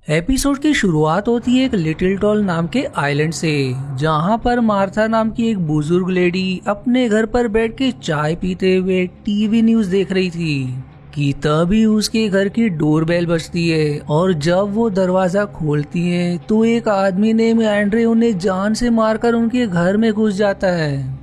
Episode की शुरुआत होती है एक लिटिल टॉल नाम के आइलैंड से, जहां पर मार्था नाम की एक बुजुर्ग लेडी अपने घर पर बैठ के चाय पीते हुए टीवी न्यूज देख रही थी कि तभी उसके घर की डोरबेल बजती है। और जब वो दरवाजा खोलती है तो एक आदमी नेम एंड्रे उन्हें जान से मारकर उनके घर में घुस जाता है।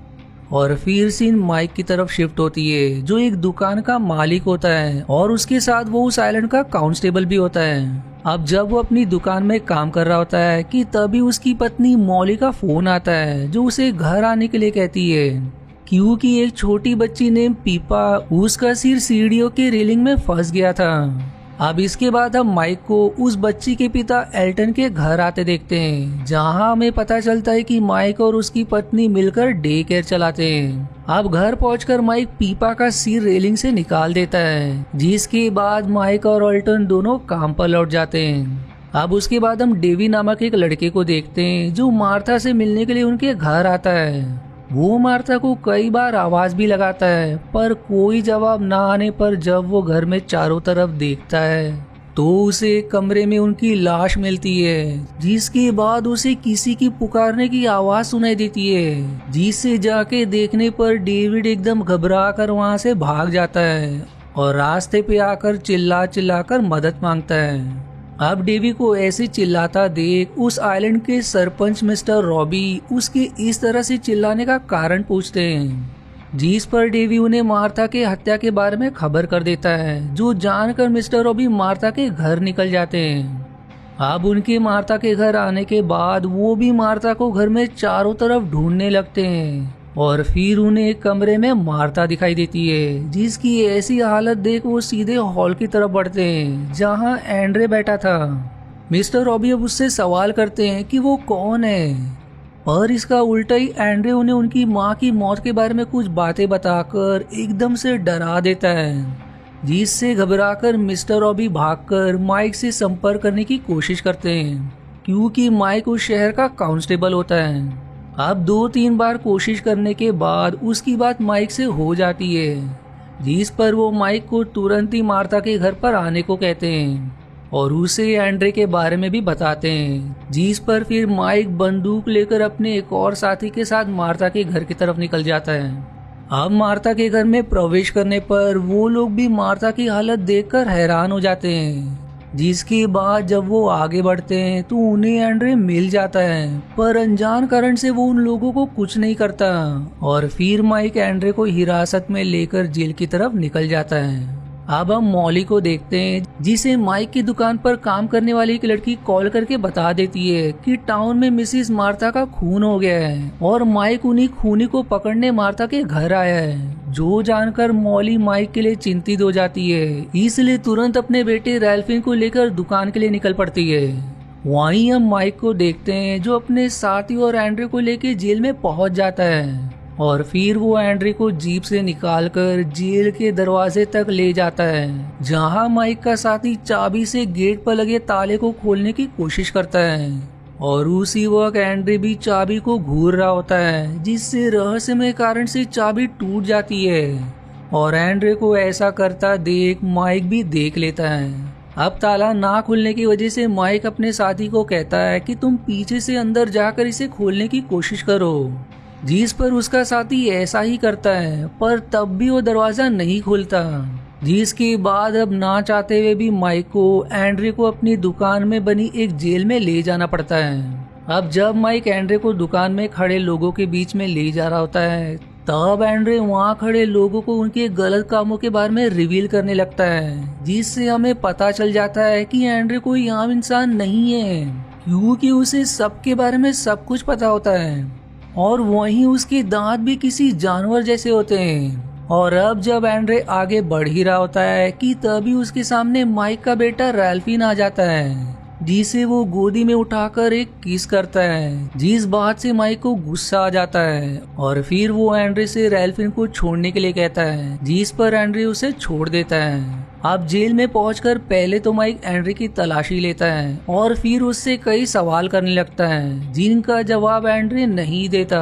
और फिर सीन माइक की तरफ शिफ्ट होती है, जो एक दुकान का मालिक होता है और उसके साथ वो उस आइलैंड का कांस्टेबल भी होता है। अब जब वो अपनी दुकान में काम कर रहा होता है कि तभी उसकी पत्नी मॉली का फोन आता है, जो उसे घर आने के लिए कहती है क्योंकि एक छोटी बच्ची ने पीपा उसका सिर सीढ़ियों के रेलिंग में फंस गया था। अब इसके बाद हम माइक को उस बच्ची के पिता एल्टन के घर आते देखते हैं, जहां हमें पता चलता है कि माइक और उसकी पत्नी मिलकर डे केयर चलाते हैं। अब घर पहुंचकर माइक पीपा का सिर रेलिंग से निकाल देता है, जिसके बाद माइक और एल्टन दोनों काम पर लौट जाते हैं। अब उसके बाद हम डेवी नामक एक लड़के को देखते हैं, जो मार्था से मिलने के लिए उनके घर आता है। वो मार्था को कई बार आवाज भी लगाता है, पर कोई जवाब ना आने पर जब वो घर में चारों तरफ देखता है तो उसे कमरे में उनकी लाश मिलती है, जिसके बाद उसे किसी की पुकारने की आवाज सुनाई देती है, जिससे जाके देखने पर डेविड एकदम घबरा कर वहाँ से भाग जाता है और रास्ते पे आकर चिल्ला चिल्ला कर मदद मांगता है। अब डेवी को ऐसे चिल्लाता देख उस आइलैंड के सरपंच मिस्टर रॉबी उसके इस तरह से चिल्लाने का कारण पूछते हैं, जिस पर डेवी उन्हें मार्था के हत्या के बारे में खबर कर देता है, जो जानकर मिस्टर रॉबी मार्था के घर निकल जाते हैं। अब उनके मार्था के घर आने के बाद वो भी मार्था को घर में चारों तरफ ढूंढने लगते हैं और फिर उन्हें एक कमरे में मार्था दिखाई देती है, जिसकी ऐसी हालत देख वो सीधे हॉल की तरफ बढ़ते हैं, जहां एंड्रे बैठा था। मिस्टर रॉबी अब उससे सवाल करते हैं कि वो कौन है, पर इसका उल्टा ही एंड्रे उन्हें उनकी माँ की मौत के बारे में कुछ बातें बताकर एकदम से डरा देता है, जिससे घबराकर मिस्टर रॉबी भागकर माइक से संपर्क करने की कोशिश करते हैं, क्योंकि माइक उस शहर का कांस्टेबल होता है। अब 2-3 बार कोशिश करने के बाद उसकी बात माइक से हो जाती है, जिस पर वो माइक को तुरंत ही मार्था के घर पर आने को कहते हैं और उसे एंड्रे के बारे में भी बताते हैं, जिस पर फिर माइक बंदूक लेकर अपने एक और साथी के साथ मार्था के घर की तरफ निकल जाता है। अब मार्था के घर में प्रवेश करने पर वो लोग भी मार्था की हालत देखकर हैरान हो जाते हैं, जिसके बाद जब वो आगे बढ़ते हैं तो उन्हें एंड्रे मिल जाता है, पर अनजान कारण से वो उन लोगों को कुछ नहीं करता और फिर माइक एंड्रे को हिरासत में लेकर जेल की तरफ निकल जाता है। अब हम मॉली को देखते हैं, जिसे माइक की दुकान पर काम करने वाली एक लड़की कॉल करके बता देती है कि टाउन में मिसिस मार्था का खून हो गया है और माइक उन्हीं खूनी को पकड़ने मार्था के घर आया है, जो जानकर मॉली माइक के लिए चिंतित हो जाती है, इसलिए तुरंत अपने बेटे रैल्फिन को लेकर दुकान के लिए निकल पड़ती है। वहीं हम माइक को देखते हैं, जो अपने साथी और एंड्रे को लेकर जेल में पहुंच जाता है और फिर वो एंड्रे को जीप से निकालकर जेल के दरवाजे तक ले जाता है, जहां माइक का साथी चाबी से गेट पर लगे ताले को खोलने की कोशिश करता है और उसी वक्त एंड्रे भी चाबी को घूर रहा होता है, जिससे रहस्यमय कारण से चाबी टूट जाती है और एंड्रे को ऐसा करता देख माइक भी देख लेता है। अब ताला ना खुलने की वजह से माइक अपने साथी को कहता है कि तुम पीछे से अंदर जाकर इसे खोलने की कोशिश करो, जिस पर उसका साथी ऐसा ही करता है, पर तब भी वो दरवाजा नहीं खुलता, जिसके बाद अब ना चाहते हुए भी माइक को एंड्रे को अपनी दुकान में बनी एक जेल में ले जाना पड़ता है। अब जब माइक एंड्रे को दुकान में खड़े लोगों के बीच में ले जा रहा होता है, तब एंड्रे वहाँ खड़े लोगों को उनके गलत कामों के बारे में रिवील करने लगता है, जिससे हमें पता चल जाता है कि एंड्रे कोई आम इंसान नहीं है, क्योंकि उसे सबके बारे में सब कुछ पता होता है और वहीं उसके दांत भी किसी जानवर जैसे होते हैं। और अब जब एंड्रे आगे बढ़ ही रहा होता है कि तभी उसके सामने माइक का बेटा रैल्फिन आ जाता है, जिसे वो गोदी में उठाकर एक किस करता है, जिस बात से माइक को गुस्सा आ जाता है और फिर वो एंड्रे से रैल्फिन को छोड़ने के लिए कहता है, जिस पर एंड्रे उसे छोड़ देता है अब जेल में पहुंचकर पहले तो माइक एंड्रे की तलाशी लेता है और फिर उससे कई सवाल करने लगता है जिनका जवाब एंड्रे नहीं देता।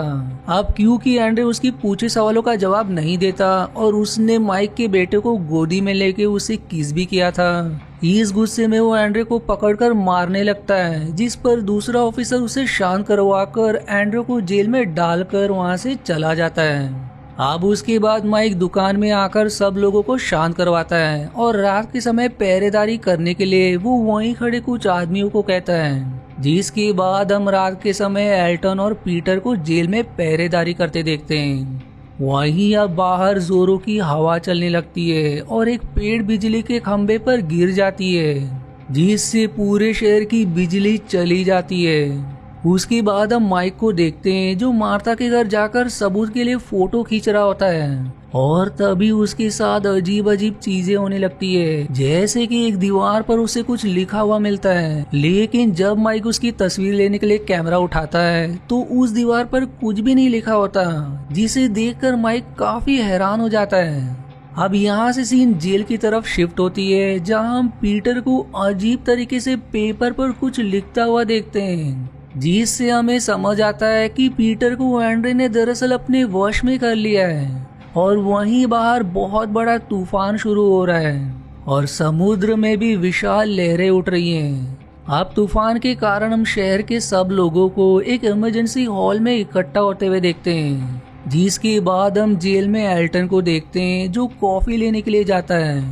अब क्योंकि एंड्रे उसकी पूछे सवालों का जवाब नहीं देता और उसने माइक के बेटे को गोदी में लेके उसे किस भी किया था, इस गुस्से में वो एंड्रे को पकड़कर मारने लगता है, जिस पर दूसरा ऑफिसर उसे शांत करवाकर एंड्रे को जेल में डालकर वहां से चला जाता है। अब उसके बाद माइक दुकान में आकर सब लोगों को शांत करवाता है और रात के समय पहरेदारी करने के लिए वो वहीं खड़े कुछ आदमियों को कहता है, जिसके बाद हम रात के समय एल्टन और पीटर को जेल में पहरेदारी करते देखते हैं। वहीं अब बाहर जोरों की हवा चलने लगती है और एक पेड़ बिजली के खंभे पर गिर जाती है, जिससे पूरे शहर की बिजली चली जाती है। उसके बाद हम माइक को देखते हैं जो मार्था के घर जाकर सबूत के लिए फोटो खींच रहा होता है और तभी उसके साथ अजीब अजीब चीजें होने लगती है, जैसे कि एक दीवार पर उसे कुछ लिखा हुआ मिलता है। लेकिन जब माइक उसकी तस्वीर लेने के लिए कैमरा उठाता है तो उस दीवार पर कुछ भी नहीं लिखा होता, जिसे देखकर माइक काफी हैरान हो जाता है। अब यहाँ से सीन जेल की तरफ शिफ्ट होती है, जहाँ हम पीटर को अजीब तरीके से पेपर पर कुछ लिखता हुआ देखते हैं, जिससे हमें समझ आता है कि पीटर को एंड्रे ने दरअसल अपने वश में कर लिया है। और वहीं बाहर बहुत बड़ा तूफान शुरू हो रहा है और समुद्र में भी विशाल लहरें उठ रही हैं। अब तूफान के कारण हम शहर के सब लोगों को एक इमरजेंसी हॉल में इकट्ठा होते हुए देखते हैं, जिसके बाद हम जेल में एल्टन को देखते हैं जो कॉफी लेने के लिए जाता है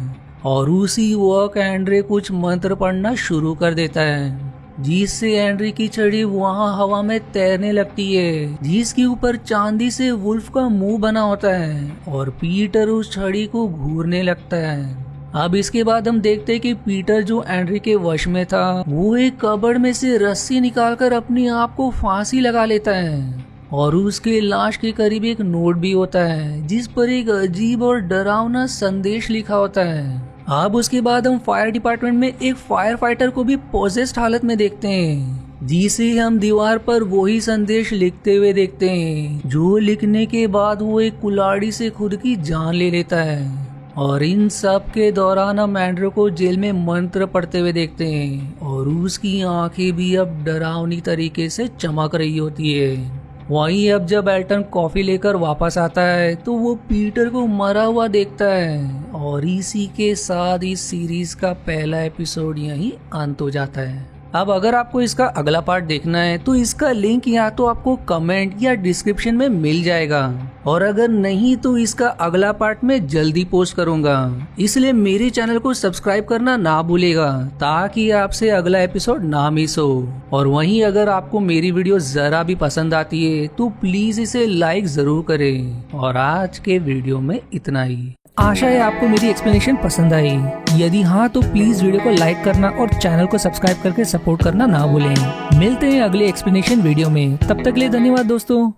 और उसी वक्त एंड्रे कुछ मंत्र पढ़ना शुरू कर देता है, जिससे एंड्रे की छड़ी वहां हवा में तैरने लगती है, जिसके ऊपर चांदी से वुल्फ का मुंह बना होता है और पीटर उस छड़ी को घूरने लगता है। अब इसके बाद हम देखते हैं कि पीटर जो एंड्रे के वश में था वो एक कबर्ड में से रस्सी निकालकर अपने आप को फांसी लगा लेता है और उसके लाश के करीब एक नोट भी होता है जिस पर एक अजीब और डरावना संदेश लिखा होता है। अब उसके बाद हम फायर डिपार्टमेंट में एक फायर फाइटर को भी पोजेस्ड हालत में देखते हैं, जिसे हम दीवार पर वही संदेश लिखते हुए देखते हैं, जो लिखने के बाद वो एक कुल्हाड़ी से खुद की जान ले लेता है। और इन सब के दौरान हम एंड्रे को जेल में मंत्र पढ़ते हुए देखते हैं और उसकी आंखें भी अब डरावनी तरीके से चमक रही होती है। वहीं अब जब एल्टन कॉफी लेकर वापस आता है तो वो पीटर को मरा हुआ देखता है और इसी के साथ इस सीरीज का पहला एपिसोड यहीं अंत हो जाता है। अब अगर आपको इसका अगला पार्ट देखना है तो इसका लिंक या तो आपको कमेंट या डिस्क्रिप्शन में मिल जाएगा, और अगर नहीं तो इसका अगला पार्ट मैं जल्दी पोस्ट करूंगा, इसलिए मेरे चैनल को सब्सक्राइब करना ना भूलेगा ताकि आपसे अगला एपिसोड ना मिस हो। और वहीं अगर आपको मेरी वीडियो जरा भी पसंद आती है तो प्लीज इसे लाइक जरूर करें। और आज के वीडियो में इतना ही। आशा है आपको मेरी एक्सप्लेनेशन पसंद आई। यदि हाँ तो प्लीज वीडियो को लाइक करना और चैनल को सब्सक्राइब करके सपोर्ट करना ना भूलें। मिलते हैं अगले एक्सप्लेनेशन वीडियो में, तब तक के लिए धन्यवाद दोस्तों।